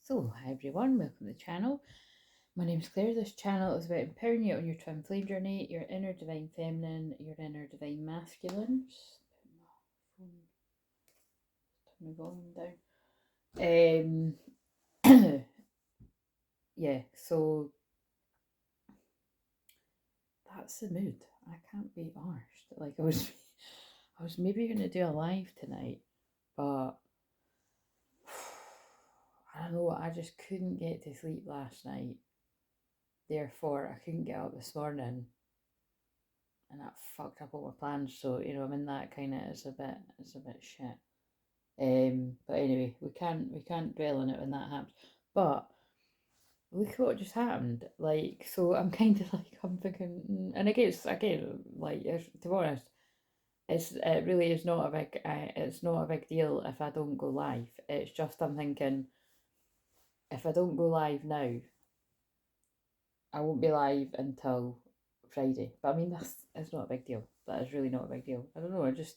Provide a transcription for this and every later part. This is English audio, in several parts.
So, hi everyone, welcome to the channel. My name is Claire. This channel is about empowering you on your twin flame journey, your inner divine feminine, your inner divine masculine. Just put my volume down. Yeah, so that's the mood. I can't be arsed. Like I was maybe gonna do a live tonight, but I don't know. I just couldn't get to sleep last night. Therefore, I couldn't get up this morning and that fucked up all my plans. So I'm in that kind of it's a bit shit. But anyway, we can't dwell on it when that happens. But look at what just happened. Like, so I'm kind of like I'm thinking, and again, like to be honest, it really is not a big it's not a big deal if I don't go live. It's just I'm thinking if I don't go live now, I won't be live until Friday. But I mean that's it's not a big deal. That is really not a big deal. I don't know. I just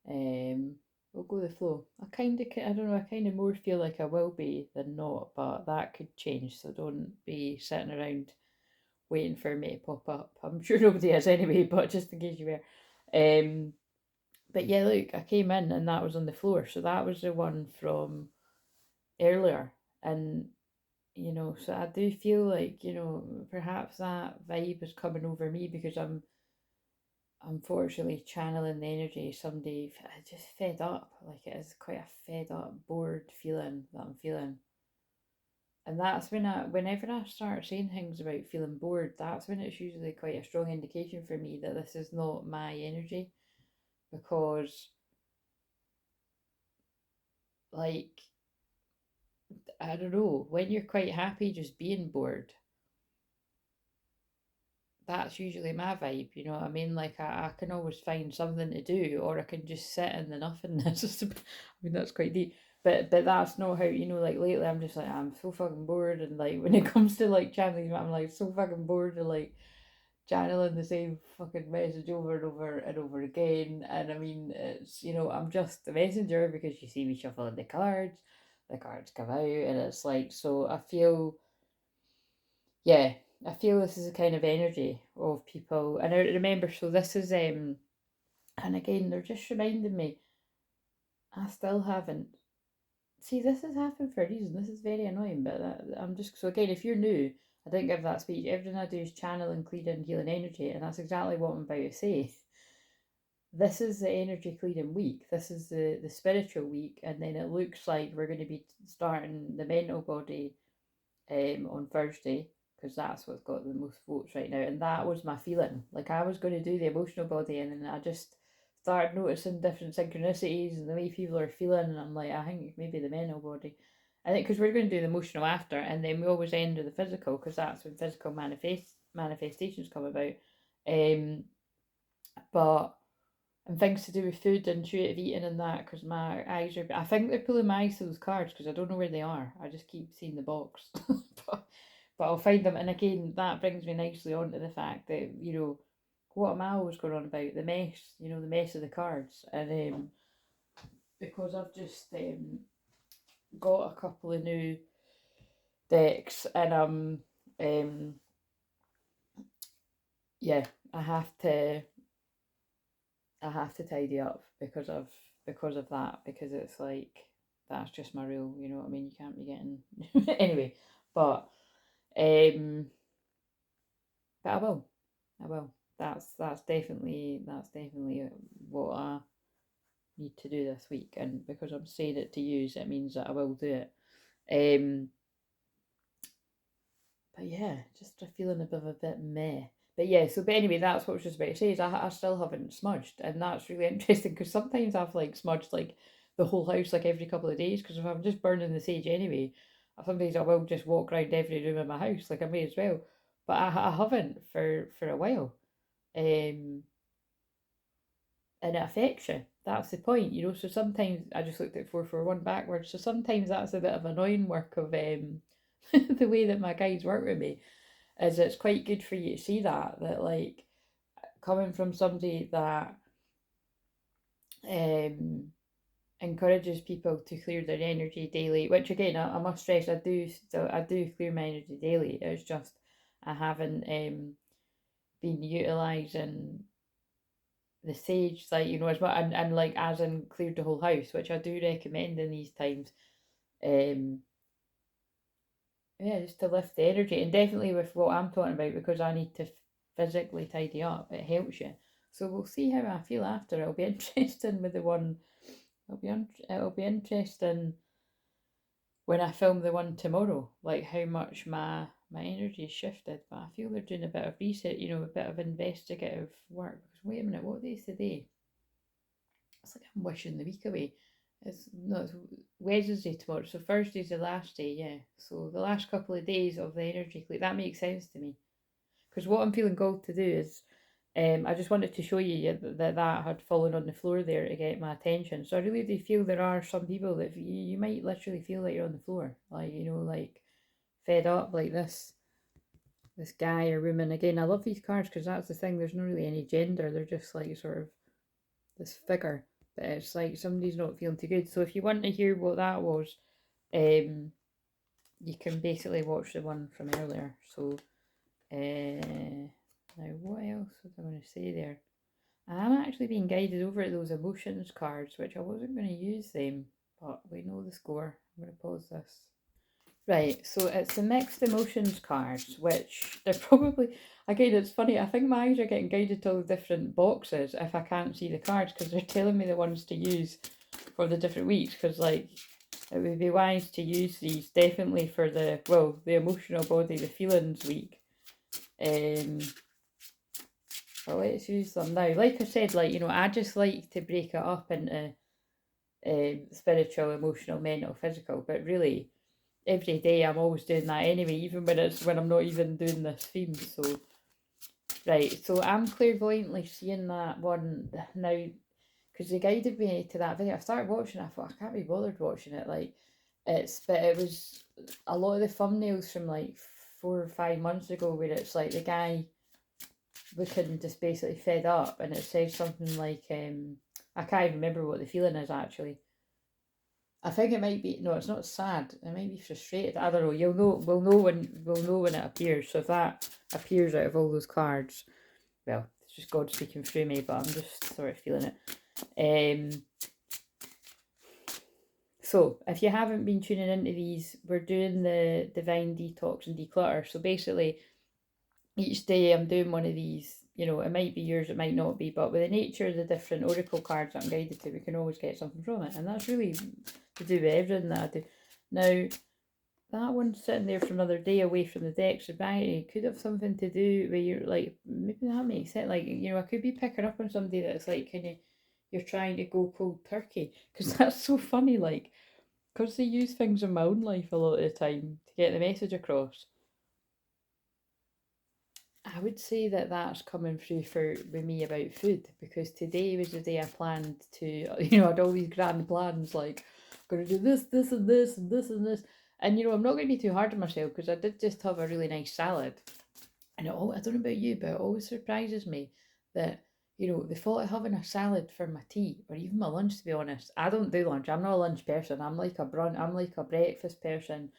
Um, we'll go with the flow. I don't know, I kind of more feel like I will be than not, but that could change. So don't be sitting around waiting for me to pop up. I'm sure nobody is anyway, but just in case you were. Um, but yeah, look, I came in and that was on the floor. So that was the one from earlier. And, so I do feel like, perhaps that vibe is coming over me because I'm unfortunately channeling the energy of somebody just fed up. Like it is quite a fed up, bored feeling that I'm feeling. And that's whenever I start saying things about feeling bored, that's when it's usually quite a strong indication for me that this is not my energy. Because, like, I don't know, when you're quite happy just being bored, that's usually my vibe, you know what I mean? Like I can always find something to do or I can just sit in the nothingness. I mean that's quite deep. But that's not how, like lately I'm just like I'm so fucking bored and like when it comes to like channeling I'm like so fucking bored of like channeling the same fucking message over and over and over again. And I mean it's I'm just the messenger because you see me shuffling the cards come out and it's like so I feel yeah, I feel this is a kind of energy of people, and I remember. So this is and again, they're just reminding me. I still haven't. See, this has happened for a reason. This is very annoying, but I'm just so again. If you're new, I didn't give that speech. Everything I do is channel and clear and healing energy, and that's exactly what I'm about to say. This is the energy clearing week. This is the spiritual week, and then it looks like we're going to be starting the mental body on Thursday because that's what's got the most votes right now. And that was my feeling. Like I was going to do the emotional body, and then I just started noticing different synchronicities and the way people are feeling. And I'm like, I think maybe the mental body. I think because we're going to do the emotional after, and then we always end with the physical because that's when physical manifestations come about. Um, but and things to do with food, intuitive eating, and that because my eyes are. I think they're pulling my eyes to those cards because I don't know where they are. I just keep seeing the box, but, but I'll find them. And again, that brings me nicely on to the fact that what am I always going on about the mess? The mess of the cards, and because I've just got a couple of new decks, and um yeah, I have to tidy up because of that because it's like that's just my rule, you know what I mean? You can't be getting anyway, but um but I will. That's definitely what I need to do this week, and because I'm saying it to use, it means that I will do it. Um, but yeah, just a feeling a bit meh. But yeah, but anyway, that's what I was just about to say. Is I still haven't smudged, and that's really interesting because sometimes I've like smudged like the whole house like every couple of days. Because if I'm just burning the sage anyway, sometimes I will just walk around every room in my house. Like I may as well, but I haven't for a while. Um, and it affects you. That's the point, you know. So sometimes I just looked at 441 backwards. So sometimes that's a bit of annoying work of the way that my guides work with me is it's quite good for you to see that like coming from somebody that um encourages people to clear their energy daily, which again, I must stress, I do clear my energy daily. It's just I haven't been utilising the sage, like, you know, as well, and like as in cleared the whole house, which I do recommend in these times. Um, yeah, just to lift the energy, and definitely with what I'm talking about, because I need to physically tidy up, it helps you. So we'll see how I feel after. It'll be interesting with the one. It'll be interesting when I film the one tomorrow, like how much my energy shifted. But I feel they're doing a bit of research, you know, a bit of investigative work. Because wait a minute, what day is today? It's like I'm wishing the week away. It's Wednesday tomorrow, so Thursday's the last day, yeah. So the last couple of days of the energy click, that makes sense to me. Because what I'm feeling called to do is, I just wanted to show you that had fallen on the floor there to get my attention. So I really do feel there are some people that you might literally feel like you're on the floor, like, you know, like fed up, like this guy or woman. Again, I love these cards because that's the thing. There's not really any gender. They're just like sort of this figure, but it's like somebody's not feeling too good. So if you want to hear what that was, you can basically watch the one from earlier. So, now what else was I going to say there? I'm actually being guided over those emotions cards, which I wasn't going to use them, but we know the score. I'm going to pause this. Right, so it's the mixed emotions cards, which they're probably, again, it's funny, I think my eyes are getting guided to all the different boxes if I can't see the cards, because they're telling me the ones to use for the different weeks, because, like, it would be wise to use these definitely for the emotional body, the feelings week. But let's use them now. Like I said, like, you know, I just like to break it up into spiritual, emotional, mental, physical, but really every day I'm always doing that anyway, even when I'm not even doing this theme. So right, so I'm clairvoyantly seeing that one now because they guided me to that video. I started watching it, I thought I can't be bothered watching it. Like but it was a lot of the thumbnails from like 4 or 5 months ago where it's like the guy looking just basically fed up, and it says something like I can't even remember what the feeling is actually. I think it might be no, it's not sad. It might be frustrated. I don't know. You'll know. We'll know when it appears. So if that appears out of all those cards, well, it's just God speaking through me. But I'm just sort of feeling it. So if you haven't been tuning into these, we're doing the divine detox and declutter. So basically, each day I'm doing one of these. You know, it might be yours, it might not be, but with the nature of the different oracle cards that I'm guided to, we can always get something from it, and that's really to do with everything that I do. Now, that one's sitting there for another day away from the deck sobriety could have something to do with your, like, maybe that makes sense. Like, you know, I could be picking up on somebody that's like, kind of, you're trying to go cold turkey, because that's so funny, like, because they use things in my own life a lot of the time to get the message across. I would say that that's coming through with me about food, because today was the day I planned to, you know, I had all these grand plans like, I'm going to do this, this, and this, and this, and this. And, you know, I'm not going to be too hard on myself because I did just have a really nice salad. And I don't know about you, but it always surprises me that, you know, the thought of having a salad for my tea or even my lunch, to be honest. I don't do lunch. I'm not a lunch person. I'm like a breakfast person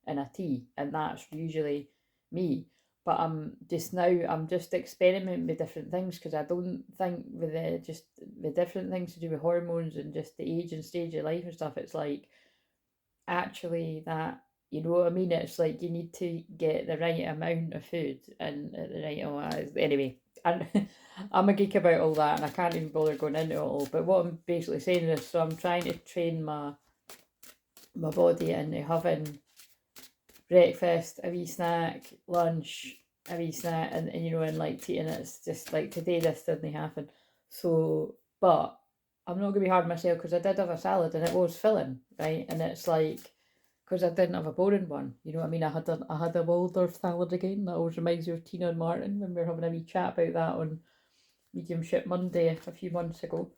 and a tea. And that's usually me. But I'm just experimenting with different things because I don't think with the different things to do with hormones and just the age and stage of life and stuff, it's like actually that, you know what I mean? It's like you need to get the right amount of food and at the right anyway. And I'm a geek about all that, and I can't even bother going into it all. But what I'm basically saying is, so I'm trying to train my body into having breakfast, a wee snack, lunch, a wee snack, and you know, and like tea. And it's just like today this didn't happen. So, but I'm not gonna be hard on myself because I did have a salad and it was filling, right? And it's like because I didn't have a boring one, you know what I mean? I had a Waldorf salad again. That always reminds me of Tina and Martin when we were having a wee chat about that on Mediumship Monday a few months ago.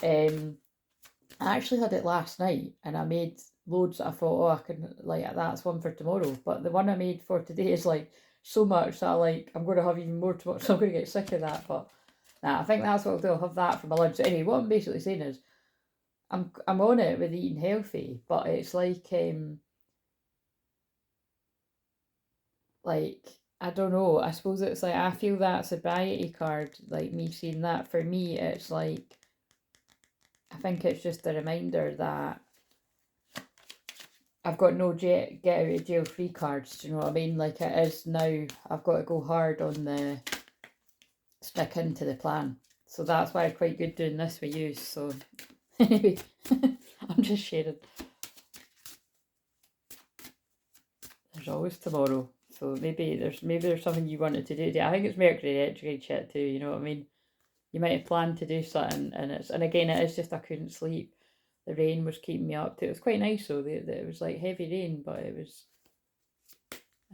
I actually had it last night and I made loads that I thought, oh, I can, like, that's one for tomorrow. But the one I made for today is like so much that I'm going to have even more tomorrow, so I'm going to get sick of that. But nah, I think that's what I'll do. I'll have that for my lunch. So anyway, what I'm basically saying is, I'm on it with eating healthy, but it's like I don't know. I suppose it's like I feel that sobriety card, like me seeing that for me, it's like I think it's just a reminder that I've got no get out of jail free cards. Do you know what I mean? Like it is now. I've got to go hard on the stick into the plan. So that's why it's quite good doing this with you. So anyway, I'm just sharing. There's always tomorrow. So maybe there's something you wanted to do today. I think it's Mercury retrograde shit too, you know what I mean? You might have planned to do something and again it is just I couldn't sleep. The rain was keeping me up too. It was quite nice though. It was like heavy rain, but it was,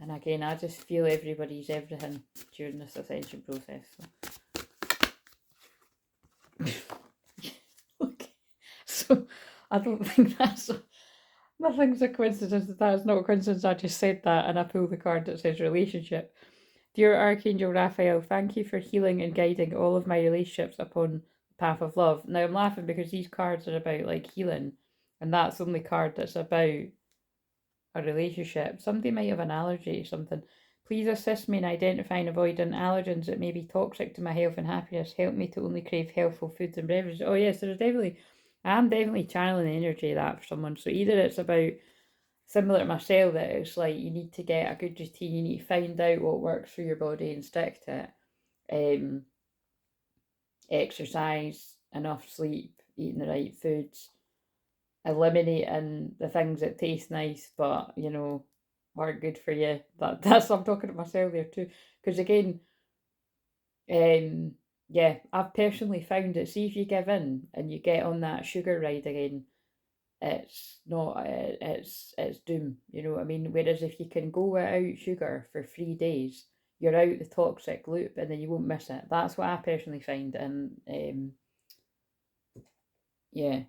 and again I just feel everybody's everything during this ascension process. So, okay. So I don't think that's nothing's a coincidence. That is not a coincidence. I just said that and I pulled the card that says relationship. Dear Archangel Raphael, thank you for healing and guiding all of my relationships upon the path of love. Now I'm laughing because these cards are about like healing, and that's the only card that's about a relationship. Somebody might have an allergy or something. Please assist me in identifying and avoiding allergens that may be toxic to my health and happiness. Help me to only crave healthful foods and beverages. Oh yes, I'm definitely channeling the energy of that for someone. So either it's about similar to myself, that it's like you need to get a good routine, you need to find out what works for your body and stick to it. Exercise, enough sleep, eating the right foods, eliminating the things that taste nice but aren't good for you. That's I'm talking to myself there too, because again, yeah, I've personally found that, see if you give in and you get on that sugar ride again, it's not it's doom, you know what I mean? Whereas if you can go without sugar for 3 days, you're out the toxic loop and then you won't miss it. That's what I personally find. And yeah,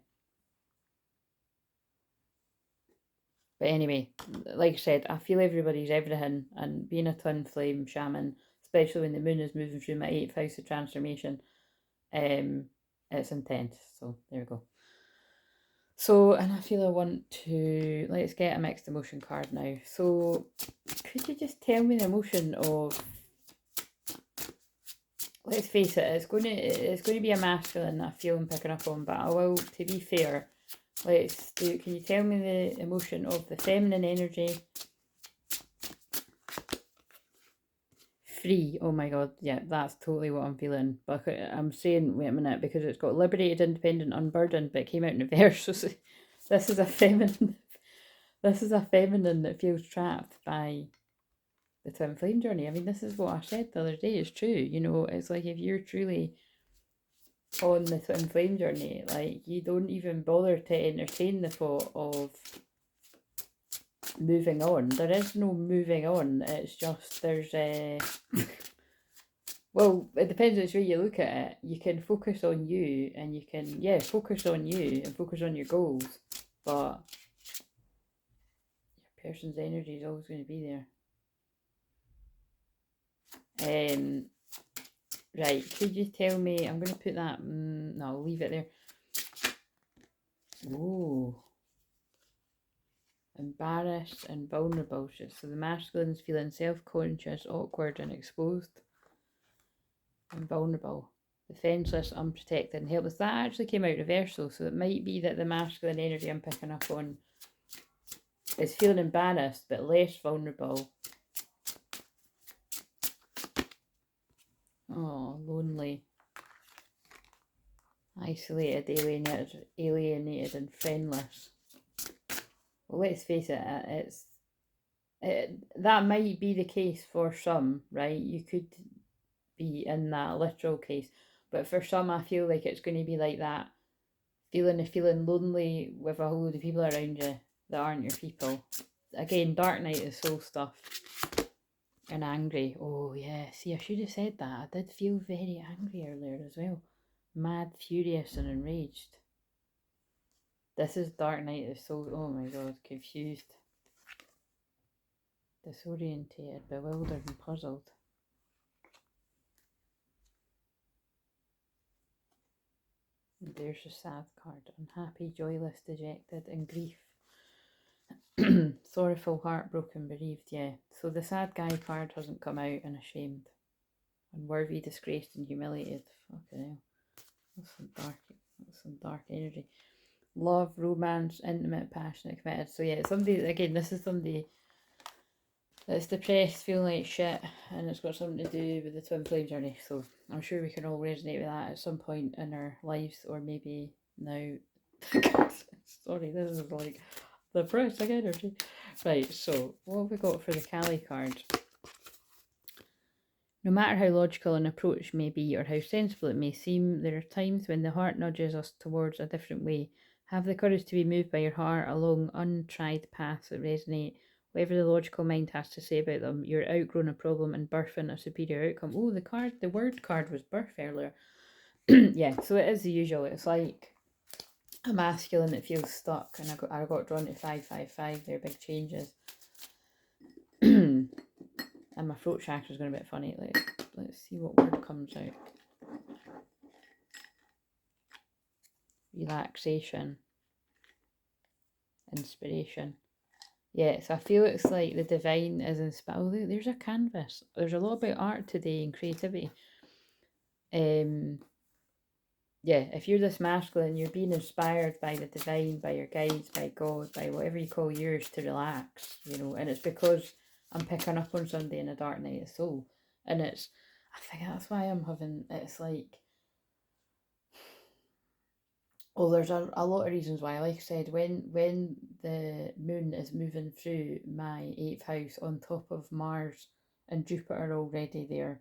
but anyway, like I said, I feel everybody's everything, and being a twin flame shaman, especially when the moon is moving through my 8th house of transformation, it's intense. So there we go. So, and I feel I want to, let's get a mixed emotion card now. So, could you just tell me the emotion of, let's face it, it's going to be a masculine, I feel I'm picking up on, but I will, to be fair, can you tell me the emotion of the feminine energy? Free. Oh my god, yeah, that's totally what I'm feeling. But I'm saying, wait a minute, because it's got liberated, independent, unburdened, but it came out in reverse. So this is a feminine. This is a feminine that feels trapped by the twin flame journey. I mean, this is what I said the other day. It's true. You know, it's like if you're truly on the twin flame journey, like you don't even bother to entertain the thought of moving on. There is no moving on. It's just there's a well, it depends which way you look at it. You can focus on you and you can focus on you and focus on your goals, but your person's energy is always going to be there. Right, could you tell me, I'm going to put that, no, I'll leave it there. Oh, embarrassed and vulnerable. So the masculine's feeling self-conscious, awkward and exposed. And vulnerable. Defenseless, unprotected and helpless. That actually came out reversal, so it might be that the masculine energy I'm picking up on is feeling embarrassed but less vulnerable. Oh, lonely, isolated, alienated and friendless. Well, let's face it, that might be the case for some, right? You could be in that literal case, but for some I feel like it's going to be like that, feeling lonely with a whole load of people around you that aren't your people. Again, dark night of soul stuff. And angry. Oh yeah, see, I should have said that. I did feel very angry earlier as well. Mad, furious and enraged. This is dark night of soul. Oh my god, confused, disorientated, bewildered and puzzled. There's a sad card. Unhappy, joyless, dejected, and grief. Sorrowful, heartbroken, bereaved, yeah. So the sad guy card hasn't come out, and ashamed. Unworthy, disgraced, and humiliated. Fucking hell. That's some dark energy. Love, romance, intimate, passionate, committed. So yeah, somebody, again, this is somebody that's depressed, feeling like shit, and it's got something to do with the twin flame journey. So I'm sure we can all resonate with that at some point in our lives, or maybe now. Sorry, this is like depressing energy. Right, so what have we got for the Kali card? No matter how logical an approach may be or how sensible it may seem, there are times when the heart nudges us towards a different way. Have the courage to be moved by your heart along untried paths that resonate. Whatever the logical mind has to say about them, you're outgrown a problem and birthing a superior outcome. Oh, the word card was birth earlier. Yeah, so it is the usual. It's like a masculine that feels stuck, and I got drawn to 555. They're big changes. And my throat chakra is going to be a bit funny. Let's see what word comes out. Relaxation. Inspiration. Yeah, so I feel it's like the divine is inspired. Oh, there's a canvas. There's a lot about art today and creativity. Yeah, if you're this masculine, you're being inspired by the divine, by your guides, by God, by whatever you call yours to relax, and it's because I'm picking up on somebody in a dark night of soul. And I think that's why it's like, well, there's a lot of reasons why. Like I said, when the moon is moving through my 8th house on top of Mars and Jupiter already there,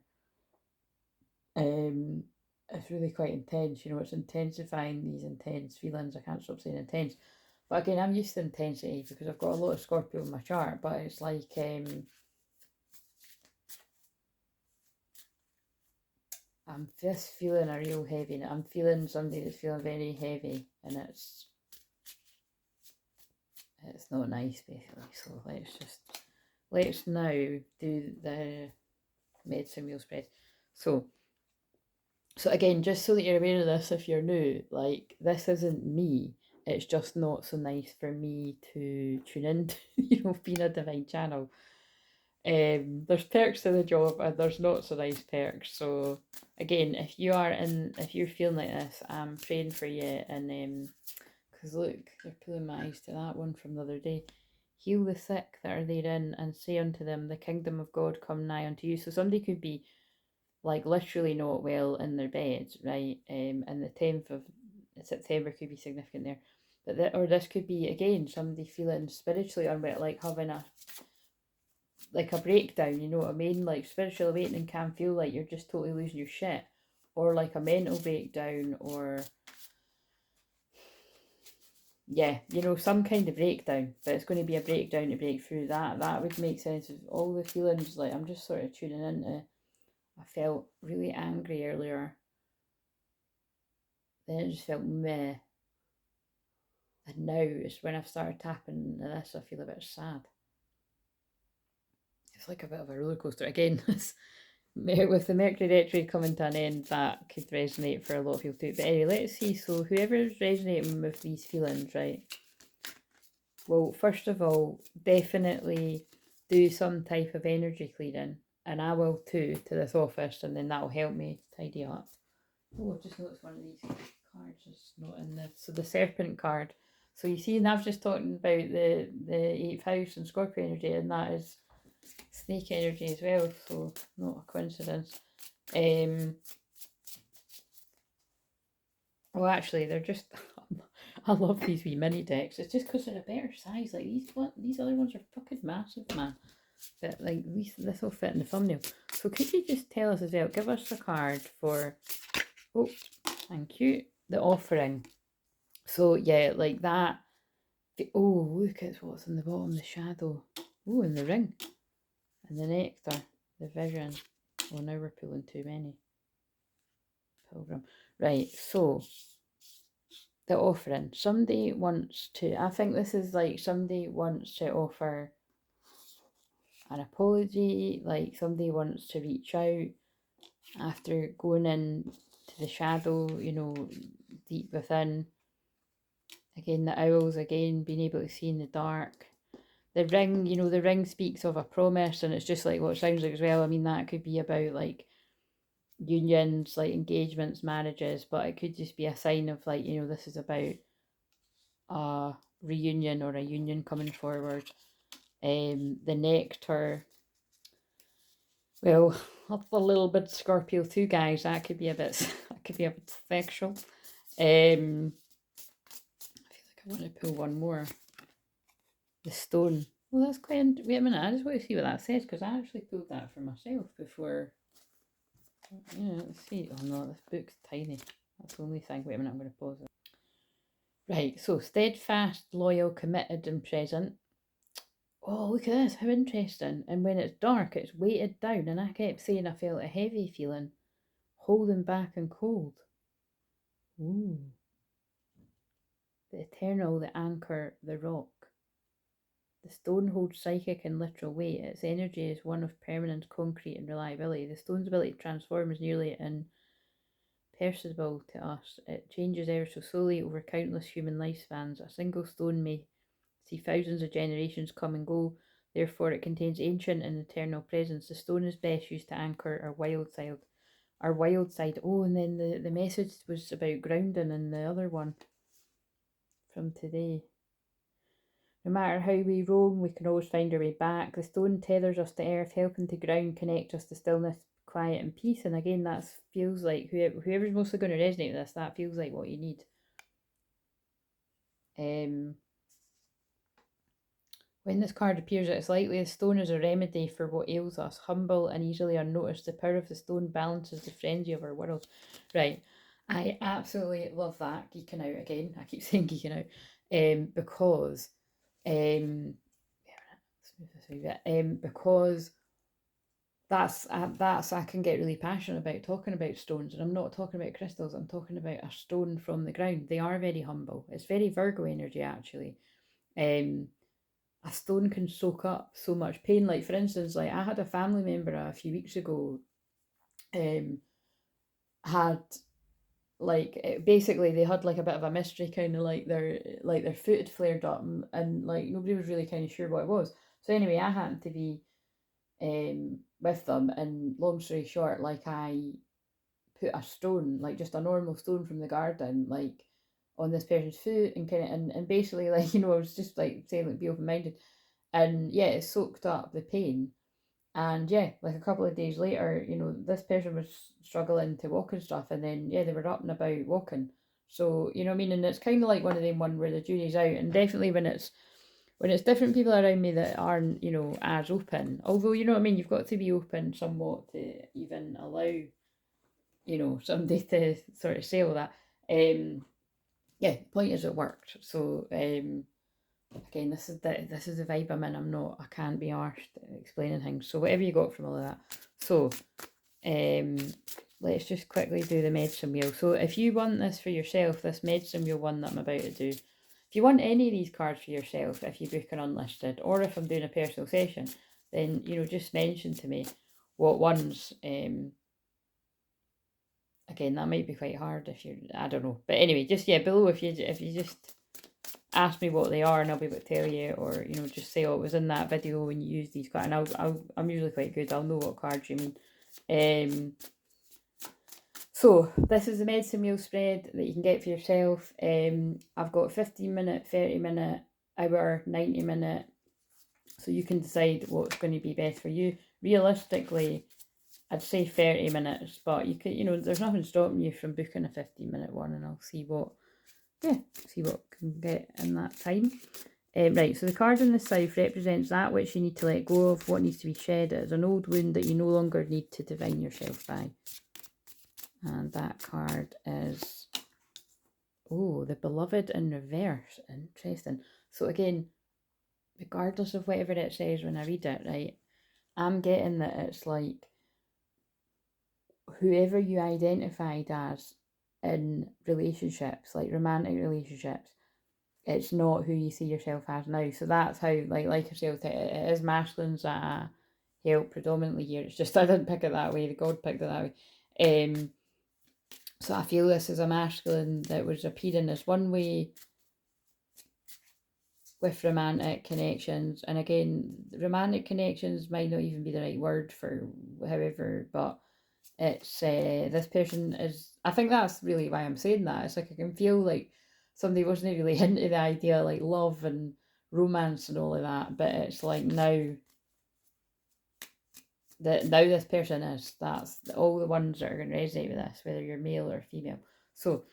it's really quite intense. It's intensifying these intense feelings. I can't stop saying intense. But again, I'm used to intensity because I've got a lot of Scorpio in my chart. But it's like, I'm just feeling a real heavy. I'm feeling somebody that's feeling very heavy, and it's not nice, basically. So let's now do the medicine wheel spread. So again, just so that you're aware of this, if you're new, like, this isn't me. It's just not so nice for me to tune in to, being a divine channel. There's perks to the job, and there's not so nice perks. So again, if you're feeling like this, I'm praying for you. And because look, they're pulling my eyes to that one from the other day. Heal the sick that are therein, and say unto them, the kingdom of God come nigh unto you. So somebody could be like literally not well in their beds, right? And the 10th of September could be significant there. Or this could be, again, somebody feeling spiritually unwell, like having a breakdown, you know what I mean? Like, spiritual awakening can feel like you're just totally losing your shit, or like a mental breakdown, or yeah, some kind of breakdown. But it's going to be a breakdown to break through that. That would make sense of all the feelings. Like, I'm just sort of tuning into. I felt really angry earlier. Then it just felt meh. And now it's when I've started tapping into this, I feel a bit sad. It's like a bit of a roller coaster. Again, with the Mercury retrograde coming to an end, that could resonate for a lot of people too. But anyway, let's see. So whoever's resonating with these feelings, right? Well, first of all, definitely do some type of energy clearing. And I will too, to this office, and then that'll help me tidy up. Oh, I've just noticed one of these cards is not in there. So the serpent card. So you see, and I've just talking about the 8th house and Scorpio energy, and that is snake energy as well. So not a coincidence. Well, actually, they're just. I love these wee mini decks. It's just because they're a better size. Like these other ones are fucking massive, man. But like this will fit in the thumbnail. So could you just tell us as well? Give us a card for. Oh, thank you. The offering. So yeah, like that. Oh, look at what's in the bottom. The shadow. Oh, and the ring. And the nectar. The vision. Well, now we're pulling too many. Pilgrim. Right, so the offering. Somebody wants to, I think this is like somebody wants to offer an apology, like somebody wants to reach out after going in to the shadow, you know, deep within. Again, the owls, again, being able to see in the dark. The ring, you know, the ring speaks of a promise, and it's just like what it sounds like as well. I mean, that could be about like unions, like engagements, marriages, but it could just be a sign of like, you know, this is about a reunion or a union coming forward. The nectar, well, up a little bit Scorpio too, guys. That could be a bit that could be a bit sexual. I feel like I want to pull one more. The stone. Well, that's quite. Wait a minute. I just want to see what that says because I actually pulled that for myself before. Yeah, let's see. Oh no, this book's tiny. That's the only thing. Wait a minute. I'm going to pause it. Right. So steadfast, loyal, committed, and present. Oh, look at this. How interesting. And when it's dark, it's weighted down. And I kept saying I felt a heavy feeling, holding back and cold. Ooh. The eternal, the anchor, the rock. The stone holds psychic and literal weight. Its energy is one of permanent concrete and reliability. The stone's ability to transform is nearly imperceptible to us. It changes ever so slowly over countless human lifespans. A single stone may see thousands of generations come and go. Therefore, it contains ancient and eternal presence. The stone is best used to anchor our wild side. Our wild side. Oh, and then the message was about grounding in the other one from today. No matter how we roam, we can always find our way back. The stone tethers us to earth, helping to ground, connect us to stillness, quiet, and peace. And again, that feels like whoever's mostly going to resonate with this, that feels like what you need. When this card appears, it's likely the stone is a remedy for what ails us. Humble and easily unnoticed, the power of the stone balances the frenzy of our world. Right. I absolutely love that. Geeking out again. I keep saying geeking out. Because because that's I can get really passionate about talking about stones, and I'm not talking about crystals. I'm talking about a stone from the ground. They are very humble. It's very Virgo energy actually. A stone can soak up so much pain. Like for instance, like I had a family member a few weeks ago, had like basically they had like a bit of a mystery, kind of like their foot had flared up, and like nobody was really kind of sure what it was. So anyway, I happened to be with them, and long story short, like I put a stone, like just a normal stone from the garden, like on this person's foot, and kind of and basically like, you know, I was just like saying like be open minded, and yeah, it soaked up the pain. And yeah, like a couple of days later, you know, this person was struggling to walk and stuff, and then yeah, they were up and about walking. So you know what I mean, and it's kind of like one of them one where the jury's out, and definitely when it's different people around me that aren't, you know, as open. Although you know what I mean, you've got to be open somewhat to even allow, you know, somebody to sort of say all that. Yeah, the point is it worked. So again, this is the vibe I'm in. I can't be arsed explaining things. So whatever you got from all of that. So let's just quickly do the medicine wheel. So if you want this for yourself, this medicine wheel one that I'm about to do, if you want any of these cards for yourself, if you book an unlisted, or if I'm doing a personal session, then you know, just mention to me what ones. Again, that might be quite hard if you're, I don't know, but anyway, just yeah, below if you just ask me what they are, and I'll be able to tell you, or you know, just say, oh, it was in that video when you use these cards, and I'm usually quite good. I'll know what cards you mean. So this is the medicine wheel spread that you can get for yourself. I've got 15-minute, 30-minute, hour, 90-minute, so you can decide what's going to be best for you. Realistically, I'd say 30 minutes, but you could, you know, there's nothing stopping you from booking a 15-minute one, and I'll see what can get in that time. Right, so the card on the south represents that which you need to let go of, what needs to be shed. It is an old wound that you no longer need to divine yourself by. And that card is, oh, the beloved in reverse. Interesting. So again, regardless of whatever it says when I read it, right, I'm getting that it's like whoever you identified as in relationships, like romantic relationships, it's not who you see yourself as now. So that's how, like I said, it is masculines that I help predominantly here. It's just I didn't pick it that way. The God picked it that way. So I feel this is a masculine that was appearing as one way with romantic connections. And again, romantic connections might not even be the right word for however, but it's this person is, I think that's really why I'm saying that. It's like I can feel like somebody wasn't really into the idea like love and romance and all of that, but it's like now that now this person is, that's all the ones that are going to resonate with this, whether you're male or female. So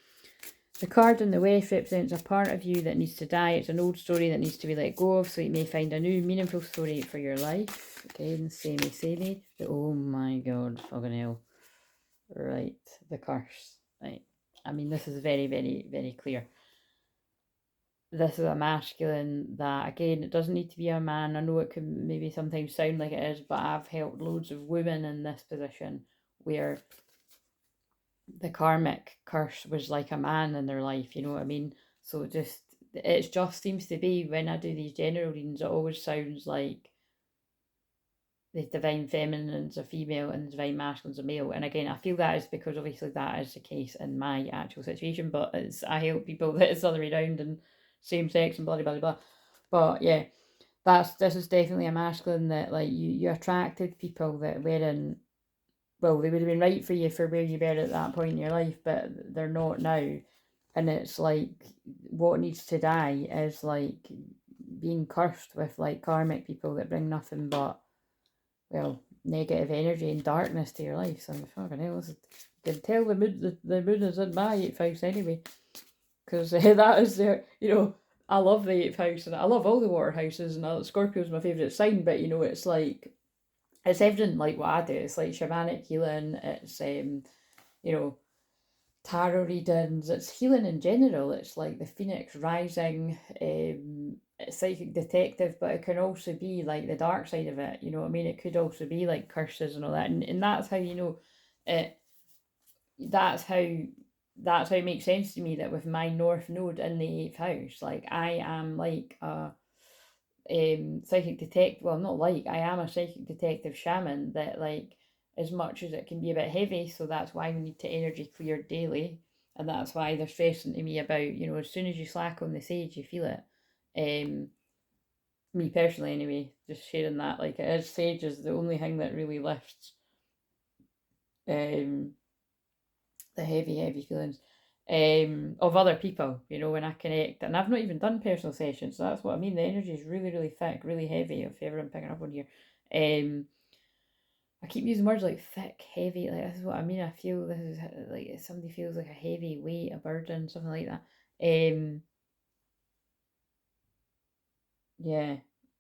the card in the West represents a part of you that needs to die. It's an old story that needs to be let go of, so you may find a new meaningful story for your life. Again, samey. Oh my god, fucking hell. Right, the curse. Right. I mean, this is very, very, very clear. This is a masculine that, again, it doesn't need to be a man. I know it can maybe sometimes sound like it is, but I've helped loads of women in this position where the karmic curse was like a man in their life, you know what I mean? So it just seems to be, when I do these general readings, it always sounds like the divine feminine's a female and the divine masculine's a male. And again, I feel that is because obviously that is the case in my actual situation, but I help people that it's the other way around and same sex and blah blah blah. But yeah, this is definitely a masculine that like you attracted people that weren't, well, they would have been right for you for where you were at that point in your life, but they're not now. And it's like what needs to die is like being cursed with like karmic people that bring nothing but, well, negative energy and darkness to your life. So I'm fucking hell, you can tell the moon is in my 8th house anyway, because that is there. You know, I love the 8th house and I love all the water houses, and Scorpio's my favourite sign. But you know, it's like it's everything like what I do. It's like shamanic healing. It's you know, tarot readings. It's healing in general. It's like the phoenix rising. Psychic detective, but it can also be like the dark side of it. You know what I mean? It could also be like curses and all that, and that's how you know it. That's how it makes sense to me that with my North Node in the 8th house, like I am like a psychic detective. Well, not like, I am a psychic detective shaman that, like, as much as it can be a bit heavy, so that's why we need to energy clear daily, and that's why they're stressing to me about, you know, as soon as you slack on the sage, you feel it. Me personally, anyway, just sharing that, like, it is, sage is the only thing that really lifts um the heavy feelings of other people, you know, when I connect. And I've not even done personal sessions, so that's what I mean. The energy is really, really thick, really heavy, if ever I'm picking up on here. I keep using words like thick, heavy, like this is what I mean. I feel this is like somebody feels like a heavy weight, a burden, something like that. Yeah.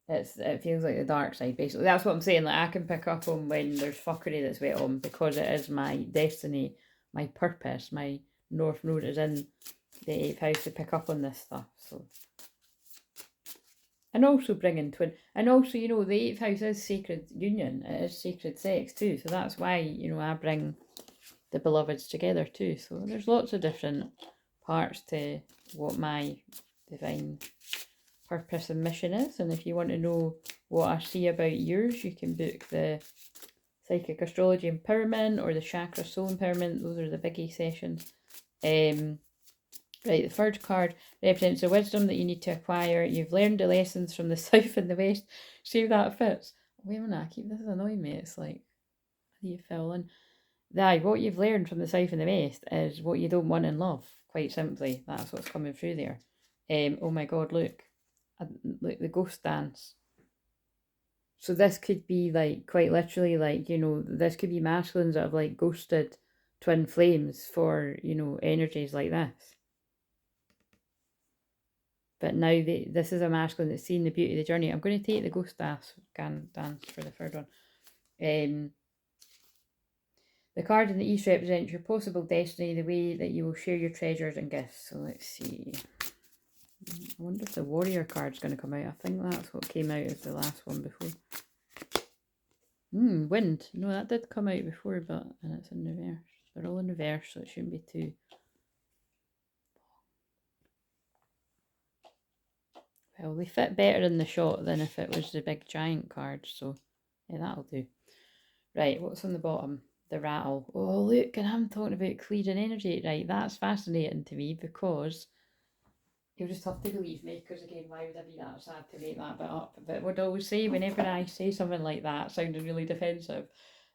It feels like the dark side, basically. That's what I'm saying. Like I can pick up on when there's fuckery that's went on, because it is my destiny, my purpose, my North Node is in the 8th house to pick up on this stuff. So, and also bringing and also, you know, the 8th house is sacred union. It is sacred sex too. So that's why, you know, I bring the beloveds together too. So there's lots of different parts to what my divine purpose and mission is. And if you want to know what I see about yours, you can book the Psychic Astrology Empowerment or the Chakra Soul Empowerment. Those are the biggie sessions. Right, the third card represents the wisdom that you need to acquire. You've learned the lessons from the south and the west. See if that fits. Wait a minute, this is annoying me. It's like, how do you fill in? What you've learned from the south and the west is what you don't want in love. Quite simply, that's what's coming through there. Oh my god, look, the ghost dance. So this could be like quite literally, like, you know, this could be masculines that have like ghosted twin flames for, you know, energies like this. But now this is a masculine that's seen the beauty of the journey. I'm going to take the ghost dance for the third one. The card in the east represents your possible destiny, the way that you will share your treasures and gifts. So let's see. I wonder if the warrior card's going to come out. I think that's what came out as the last one before. Wind. No, that did come out before, and it's in reverse. They're all in reverse, so it shouldn't be too. Well, they fit better in the shot than if it was the big giant card, so yeah, that'll do. Right, what's on the bottom? the rattle. Oh, look, and I'm talking about clearing energy, right? That's fascinating to me because you'll just have to believe me, because again, why would I be that sad to make that bit up? But what I always say whenever I say something like that, sounding really defensive,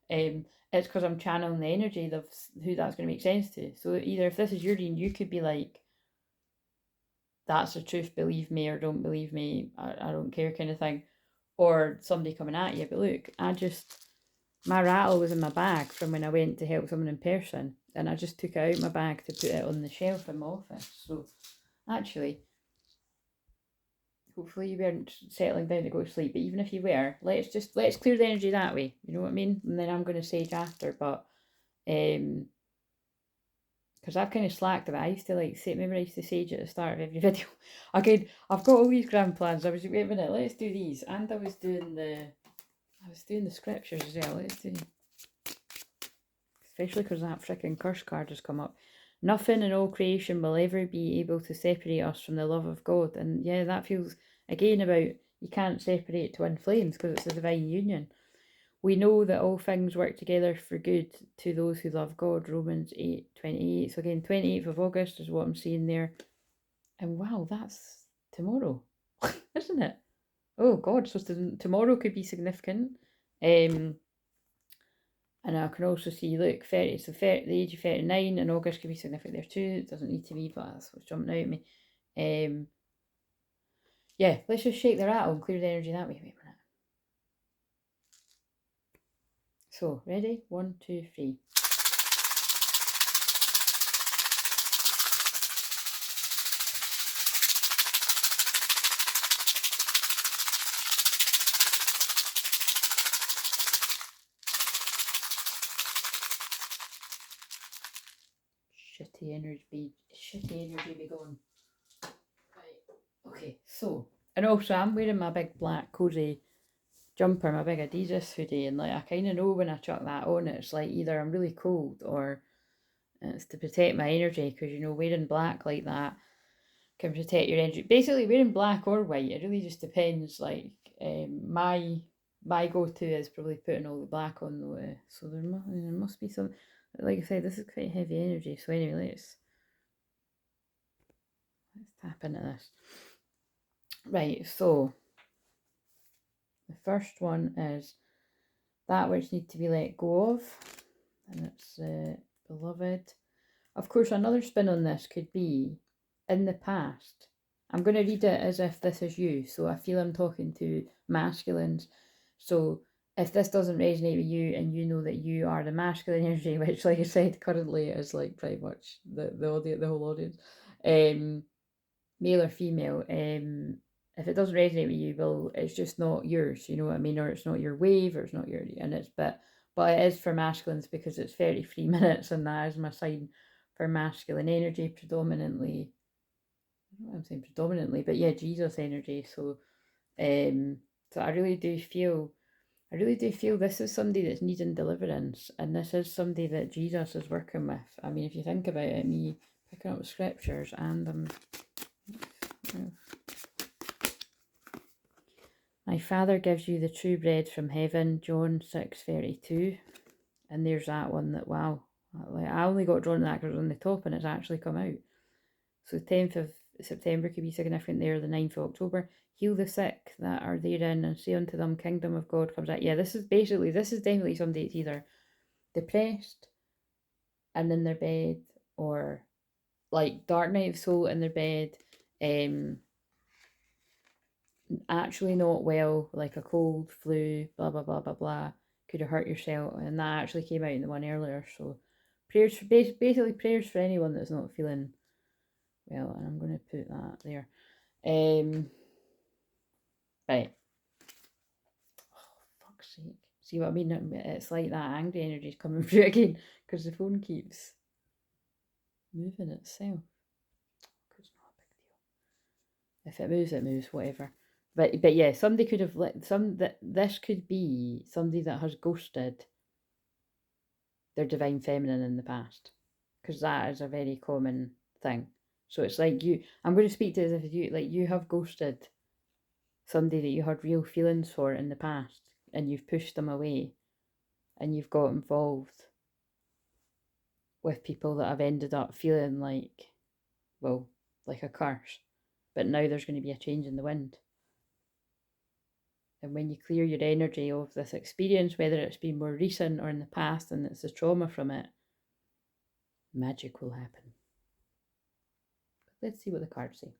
it's because I'm channeling the energy of who that's going to make sense to. So either if this is your reading, you could be like, that's the truth, believe me or don't believe me, I don't care kind of thing. Or somebody coming at you. But look, my rattle was in my bag from when I went to help someone in person, and I just took it out of my bag to put it on the shelf in my office. So actually, hopefully you weren't settling down to go to sleep, but even if you were, let's clear the energy that way, you know what I mean? And then I'm going to sage after, but because I've kind of slacked a bit. I used to remember I used to sage at the start of every video. Again, I've got all these grand plans. I was, wait a minute, let's do these. And I was doing the scriptures as well. Let's do, especially because that freaking curse card has come up. Nothing in all creation will ever be able to separate us from the love of God. And yeah, that feels, again, about you can't separate twin flames because it's a divine union. We know that all things work together for good to those who love God, Romans 8:28. So again, 28th of August is what I'm seeing there. And wow, that's tomorrow, isn't it? Oh God, so tomorrow could be significant. And I can also see, look, 30, so 30, the age of 39 in August could be significant there too. It doesn't need to be, but that's what's jumping out at me. Yeah, let's just shake the rattle and clear the energy that way. Wait a minute. So, ready? 1, 2, 3. Shitty energy be gone. Right. Okay, so, and also I'm wearing my big black cozy jumper, my big Adidas hoodie, and I kind of know when I chuck that on, it's either I'm really cold or it's to protect my energy, because wearing black like that can protect your energy. Basically, wearing black or white, it really just depends. My go-to is probably putting all the black on though. So there must be some. Like I said, this is quite heavy energy. So anyway, let's tap into this. Right. So the first one is that which needs to be let go of, and it's beloved. Of course, another spin on this could be in the past. I'm going to read it as if this is you. So I feel I'm talking to masculines. So if this doesn't resonate with you and you know that you are the masculine energy, which, like I said, currently is pretty much the whole audience, male or female, if it doesn't resonate with you, well, it's just not yours, you know what I mean? Or it's not your wave, or it's not your, and it's, but it is for masculines because it's 33 minutes, and that is my sign for masculine energy, predominantly. I don't know what I'm saying predominantly, but yeah, Jesus energy. So I really do feel this is somebody that's needing deliverance, and this is somebody that Jesus is working with. I mean, if you think about it, me picking up scriptures, and my Father gives you the true bread from heaven, John 6:32. And there's that one that, wow, I only got drawn to that because it was on the top and it's actually come out. So 10th of September could be significant there, the 9th of October. Heal the sick that are therein and say unto them, kingdom of God comes out. Yeah, this is definitely somebody that's either depressed and in their bed, or dark night of soul in their bed, actually not well, like a cold, flu, blah, blah, blah, blah, blah, could have hurt yourself. And that actually came out in the one earlier. So prayers for, basically prayers for anyone that's not feeling well. And I'm going to put that there. Right. Oh, fuck's sake. See what I mean? It's like that angry energy is coming through again because the phone keeps moving itself. It's not a big deal. If it moves, whatever. But yeah, somebody could have this could be somebody that has ghosted their divine feminine in the past, because that is a very common thing. So it's like I'm going to speak to it as if you have ghosted somebody that you had real feelings for in the past, and you've pushed them away, and you've got involved with people that have ended up feeling like, well, like a curse. But now there's going to be a change in the wind. And when you clear your energy of this experience, whether it's been more recent or in the past and it's the trauma from it, magic will happen. Let's see what the cards say.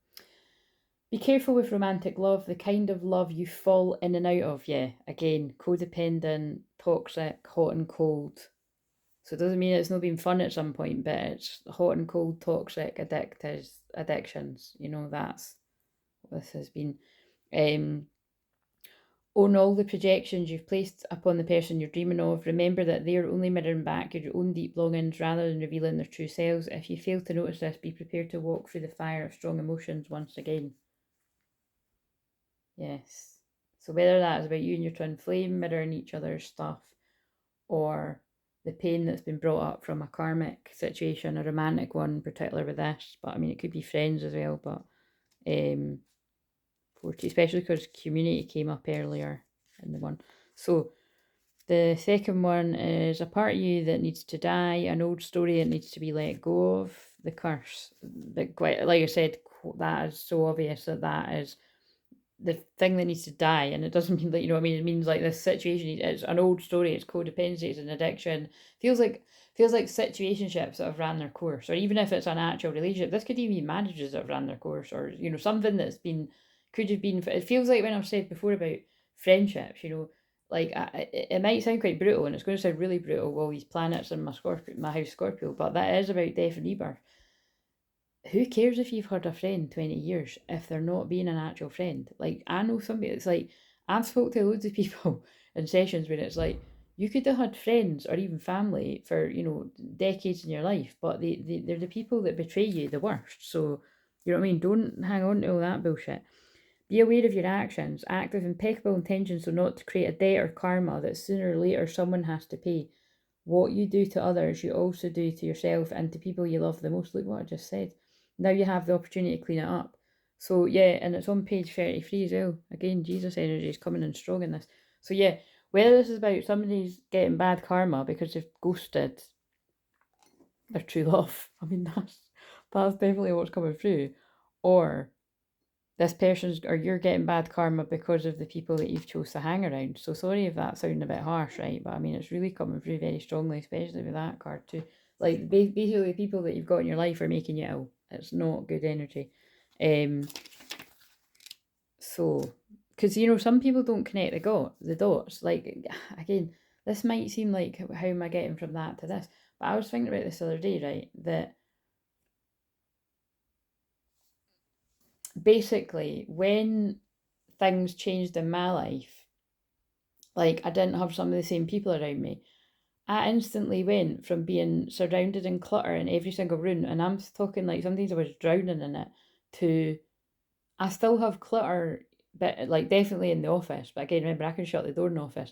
Be careful with romantic love, the kind of love you fall in and out of. Yeah, again, codependent, toxic, hot and cold. So it doesn't mean it's not being fun at some point, but it's hot and cold, toxic, addictions. You know, that's what this has been. Own all the projections you've placed upon the person you're dreaming of. Remember that they're only mirroring back your own deep longings rather than revealing their true selves. If you fail to notice this, be prepared to walk through the fire of strong emotions once again. Yes. So whether that is about you and your twin flame mirroring each other's stuff, or the pain that's been brought up from a karmic situation, a romantic one in particular with this, but I mean it could be friends as well, but 40, especially because community came up earlier in the one. So the second one is a part of you that needs to die, an old story that needs to be let go of, the curse. But quite, like I said, that is so obvious that is the thing that needs to die. And it doesn't mean that, you know what I mean? It means like this situation, it's an old story, it's codependency, it's an addiction. Feels like situationships that have ran their course, or even if it's an actual relationship, this could even be marriages that have ran their course, or, you know, something that's been, could have been, it feels like when I've said before about friendships, you know, like it might sound quite brutal, and it's going to sound really brutal with all these planets in my house Scorpio, but that is about death and rebirth. Who cares if you've had a friend 20 years if they're not being an actual friend? Like, I know somebody, it's like, I've spoke to loads of people in sessions where it's like, you could have had friends or even family for, you know, decades in your life, but they're the people that betray you the worst. So, you know what I mean? Don't hang on to all that bullshit. Be aware of your actions. Act with impeccable intention so not to create a debt or karma that sooner or later someone has to pay. What you do to others, you also do to yourself and to people you love the most. Look what I just said. Now you have the opportunity to clean it up. So yeah, and it's on page 33 as well. Again, Jesus energy is coming in strong in this. So yeah, whether this is about somebody's getting bad karma because they've ghosted their true love, I mean that's definitely what's coming through, or this person's, or you're getting bad karma because of the people that you've chose to hang around. So sorry if that sounded a bit harsh, right? But I mean, it's really coming through very strongly, especially with that card too. Like basically, the people that you've got in your life are making you ill. It's not good energy. So, because you know, some people don't connect the dots. Like again, this might seem like, how am I getting from that to this? But I was thinking about this the other day, right? That basically, when things changed in my life, like I didn't have some of the same people around me, I instantly went from being surrounded in clutter in every single room, and I'm talking like sometimes I was drowning in it, to I still have clutter, but like definitely in the office. But again, remember I can shut the door in the office,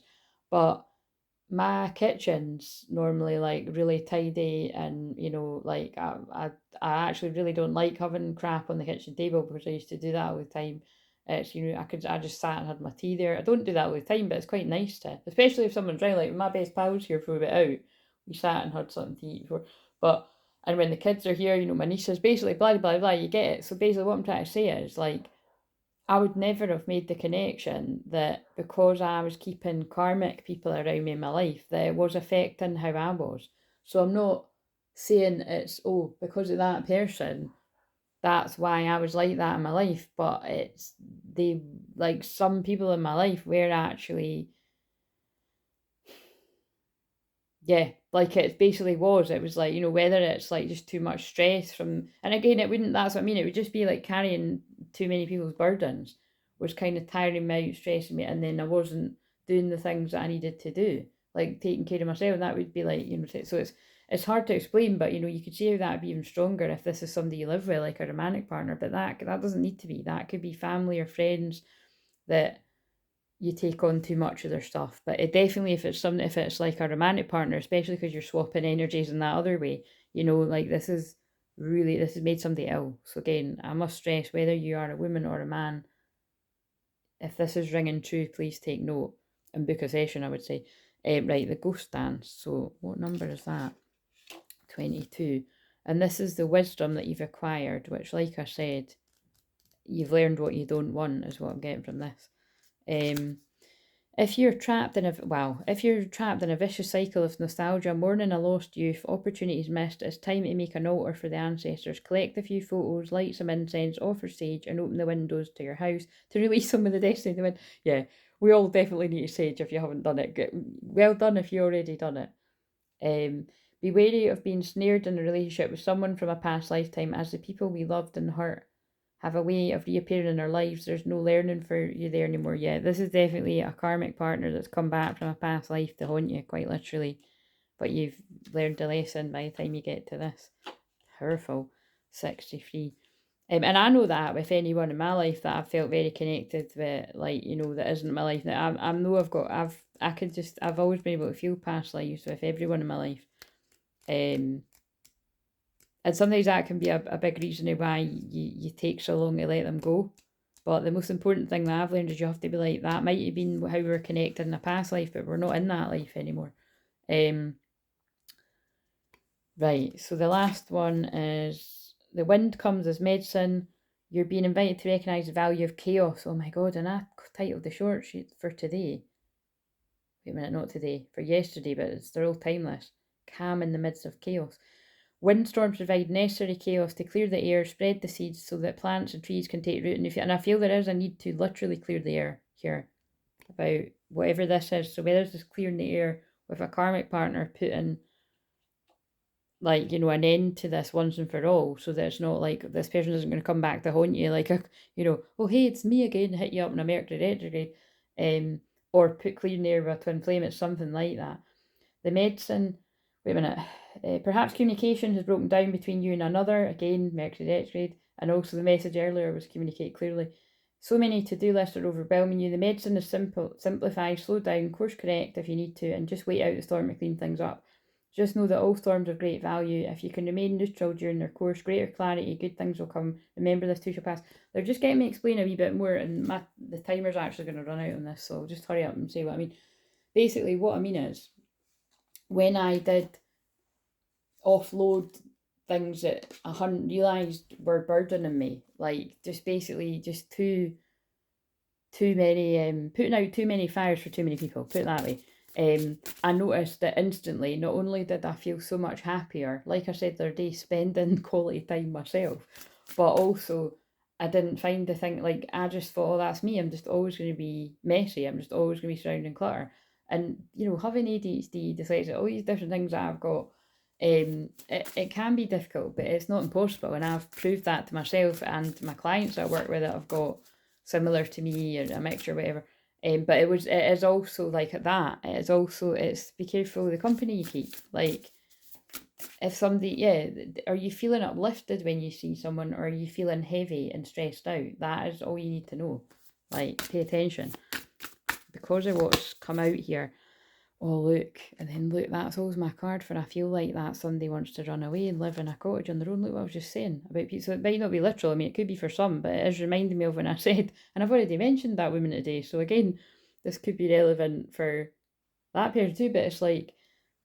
but my kitchen's normally like really tidy, and you know, like I actually really don't like having crap on the kitchen table because I used to do that all the time. It's, you know, I just sat and had my tea there. I don't do that all the time, but it's quite nice to, especially if someone's around. Like my best pals here for a bit out, we sat and had something to eat before. But and when the kids are here, you know, my nieces, basically blah blah blah, you get it. So basically, what I'm trying to say is like, I would never have made the connection that because I was keeping karmic people around me in my life, that it was affecting how I was. So I'm not saying it's, oh, because of that person, that's why I was like that in my life. But it's, they, like some people in my life were actually, yeah, like it basically was. It was like, you know, whether it's like just too much stress from, and again, it wouldn't, that's what I mean, it would just be like carrying too many people's burdens was kind of tiring me out, stressing me, and then I wasn't doing the things that I needed to do, like taking care of myself. And that would be like, you know, so it's hard to explain, but you know, you could see how that would be even stronger if this is somebody you live with, like a romantic partner. But that doesn't need to be. That could be family or friends that you take on too much of their stuff. But it definitely, if it's like a romantic partner, especially because you're swapping energies in that other way, you know, like this has made somebody ill. So again, I must stress, whether you are a woman or a man, if this is ringing true, please take note and book a session, I would say. Right, the ghost dance. So what number is that? 22. And this is the wisdom that you've acquired, which, like I said, you've learned what you don't want, is what I'm getting from this. If you're trapped in a vicious cycle of nostalgia, mourning a lost youth, opportunities missed, it's time to make an altar for the ancestors. Collect a few photos, light some incense, offer sage, and open the windows to your house to release some of the destiny of the wind. Yeah, we all definitely need to sage if you haven't done it. Well done if you already done it. Be wary of being snared in a relationship with someone from a past lifetime, as the people we loved and hurt have a way of reappearing in our lives. There's no learning for you there anymore. Yeah, this is definitely a karmic partner that's come back from a past life to haunt you, quite literally. But you've learned a lesson by the time you get to this. Powerful. 63. And I know that with anyone in my life that I've felt very connected with, like, that isn't my life. Now I know I've always been able to feel past lives with everyone in my life. And sometimes that can be a big reason why you take so long to let them go. But the most important thing that I've learned is you have to be like, that might have been how we were connected in a past life, but we're not in that life anymore. Right, so the last one is, the wind comes as medicine. You're being invited to recognise the value of chaos. Oh my God, and I titled the short sheet for today. Wait a minute, not today, for yesterday, but they're all timeless. Calm in the midst of chaos. Windstorms provide necessary chaos to clear the air, spread the seeds so that plants and trees can take root. And I feel there is a need to literally clear the air here about whatever this is. So whether it's just clearing the air with a karmic partner, putting an end to this once and for all, so that it's not like this person isn't going to come back to haunt you like oh hey, it's me again, hit you up in a Mercury retrograde, or put clearing the air with a twin flame. It's something like that. The medicine, wait a minute, perhaps communication has broken down between you and another, again, Mercury retrograde, and also the message earlier was communicate clearly. So many to-do lists are overwhelming you. The medicine is simple, simplify, slow down, course correct if you need to, and just wait out the storm to clean things up. Just know that all storms have great value. If you can remain neutral during their course, greater clarity, good things will come. Remember, this too shall pass. They're just getting me to explain a wee bit more, and the timer's actually going to run out on this, so I'll just hurry up and say what I mean. Basically, what I mean is, when I did offload things that I hadn't realised were burdening me, like just basically just too many, putting out too many fires for too many people, put it that way. I noticed that instantly, not only did I feel so much happier, like I said the other day, spending quality time myself, but also I didn't find the thing, like I just thought, oh, that's me, I'm just always going to be messy, I'm just always going to be surrounded in clutter. And, having ADHD, dyslexia, all these different things that I've got, it can be difficult, but it's not impossible. And I've proved that to myself and my clients I work with that I've got similar to me, or a mixture, whatever. But it is also like that. It's be careful of the company you keep. Like, if somebody, are you feeling uplifted when you see someone, or are you feeling heavy and stressed out? That is all you need to know. Like, pay attention. Because of what's come out here. Oh, look, and then look, that's always my card for I feel like that somebody wants to run away and live in a cottage on their own. Look what I was just saying about people. So it might not be literal. I mean, it could be for some, but it is reminding me of when I said, and I've already mentioned that woman today. So again, this could be relevant for that person too, but it's like,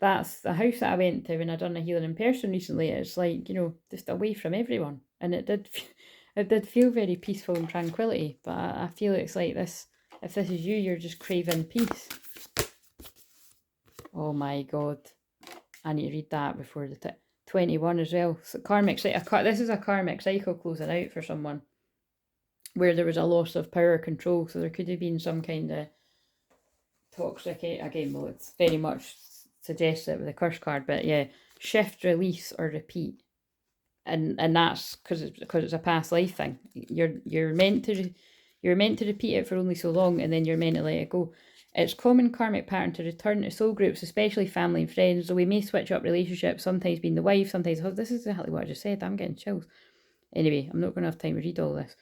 that's the house that I went to when I done a healing in person recently. It's like, just away from everyone. And it did feel very peaceful and tranquility, but I feel it's like this, if this is you, you're just craving peace. Oh my God. I need to read that before the 21 as well. So this is a karmic cycle closing out for someone where there was a loss of power control. So there could have been some kind of toxic, again, well, it's very much suggests it with the curse card, but yeah, shift, release, or repeat. And that's because it's a past life thing. You're meant to repeat it for only so long, and then you're meant to let it go. It's common karmic pattern to return to soul groups, especially family and friends, so we may switch up relationships, sometimes being the wife, sometimes the husband. This is exactly what I just said. I'm getting chills. Anyway, I'm not going to have time to read all this.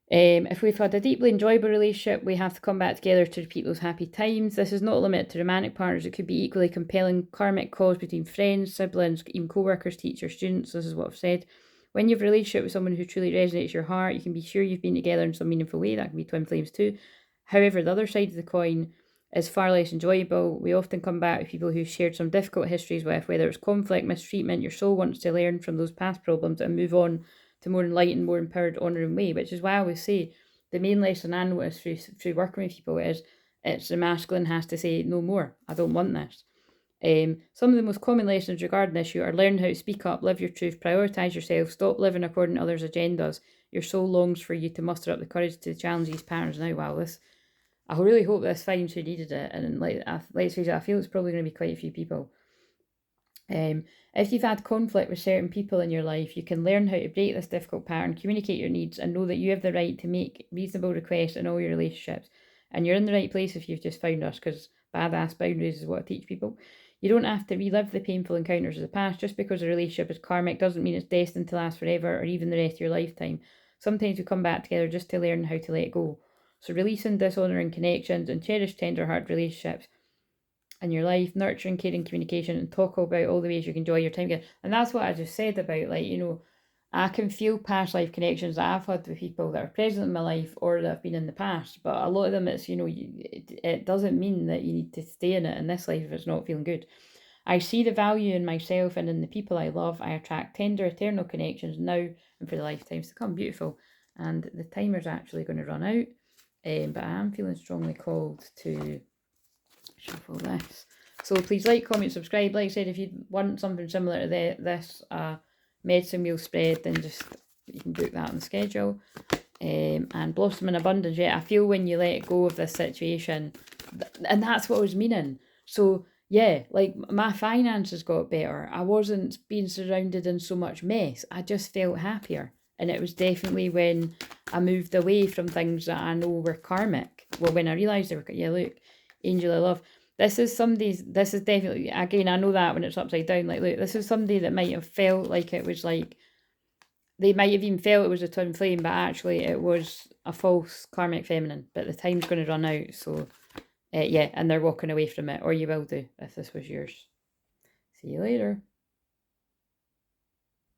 If we've had a deeply enjoyable relationship, we have to come back together to repeat those happy times. This is not limited to romantic partners. It could be equally compelling karmic calls between friends, siblings, even co-workers, teachers, students. This is what I've said. When you have a relationship with someone who truly resonates your heart, you can be sure you've been together in some meaningful way. That can be twin flames too. However, the other side of the coin is far less enjoyable. We often come back with people who shared some difficult histories with, whether it's conflict, mistreatment. Your soul wants to learn from those past problems and move on to more enlightened, more empowered, honouring way, which is why I always say the main lesson I notice through working with people is it's the masculine has to say, no more, I don't want this. Some of the most common lessons regarding this issue are learn how to speak up, live your truth, prioritise yourself, stop living according to others' agendas. Your soul longs for you to muster up the courage to challenge these patterns. Now, wow, I really hope this finds who needed it, and let's face it, I feel it's probably going to be quite a few people. If you've had conflict with certain people in your life, you can learn how to break this difficult pattern, communicate your needs, and know that you have the right to make reasonable requests in all your relationships. And you're in the right place if you've just found us, because badass boundaries is what I teach people. You don't have to relive the painful encounters of the past. Just because a relationship is karmic doesn't mean it's destined to last forever or even the rest of your lifetime. Sometimes we come back together just to learn how to let go. So releasing dishonouring connections and cherish tender-hearted relationships in your life, nurturing, caring communication, and talk about all the ways you can enjoy your time together. And that's what I just said about, like, you know, I can feel past life connections that I've had with people that are present in my life or that have been in the past. But a lot of them, it's, you know, it doesn't mean that you need to stay in it in this life if it's not feeling good. I see the value in myself and in the people I love. I attract tender, eternal connections now and for the lifetimes to come. Beautiful. And the timer's actually going to run out. But I am feeling strongly called to shuffle this. So please like, comment, subscribe. Like I said, if you want something similar to this medicine wheel spread, then just you can book that on the schedule. And blossom in abundance. Yeah, I feel when you let go of this situation, and that's what I was meaning. So yeah, like my finances got better. I wasn't being surrounded in so much mess. I just felt happier. And it was definitely when I moved away from things that I know were karmic. Well, when I realised they were, yeah, look, angel of love. This is definitely, again, I know that when it's upside down, like, look, this is somebody that might have felt like it was like, they might have even felt it was a twin flame, but actually it was a false karmic feminine. But the time's going to run out, so yeah, and they're walking away from it, or you will do if this was yours. See you later.